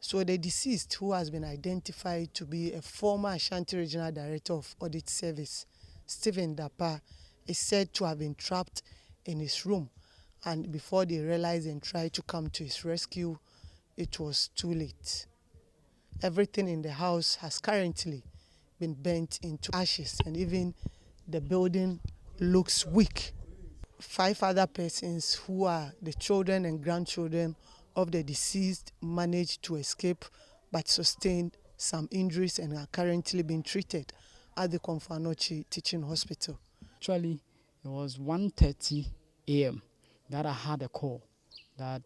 So the deceased, who has been identified to be a former Ashanti Regional Director of Audit Service, Stephen Dapa, is said to have been trapped in his room, and before they realized and tried to come to his rescue, it was too late. Everything in the house has currently been burnt into ashes, and even the building looks weak. 5 other persons, who are the children and grandchildren of the deceased, managed to escape but sustained some injuries and are currently being treated at the Komfanochi Teaching Hospital. Actually, it was 1:30 a.m. that I had a call that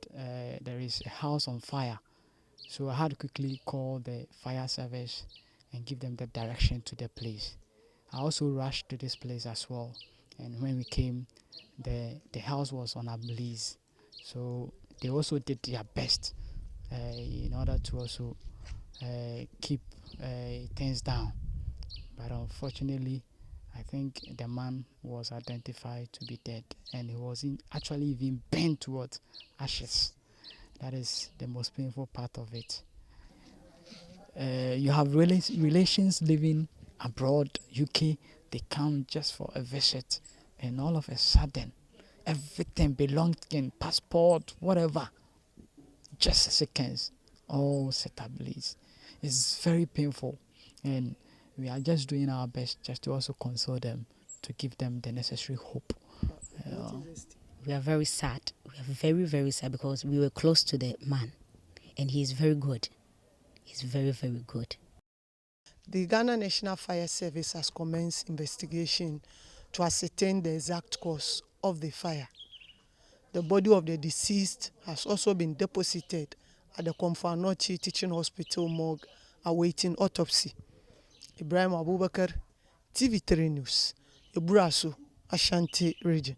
there is a house on fire. So I had to quickly call the fire service and give them the direction to the place. I also rushed to this place as well. And when we came, the house was on a blaze. So they also did their best in order to also keep things down. But unfortunately, I think the man was identified to be dead, and he was actually even burnt towards ashes. That is the most painful part of it. You have relations living abroad, UK, they come just for a visit, and all of a sudden, everything belonging, passport, whatever, just seconds, all set ablaze. It's very painful, and we are just doing our best just to also console them, to give them the necessary hope. We are very sad. We are very, very sad because we were close to the man, and he is very good. He's very, very good. The Ghana National Fire Service has commenced investigation to ascertain the exact cause of the fire. The body of the deceased has also been deposited at the Komfanochi Teaching Hospital morgue awaiting autopsy. Ibrahim Abubakar, TV3 News, Aburaso, Ashanti Region.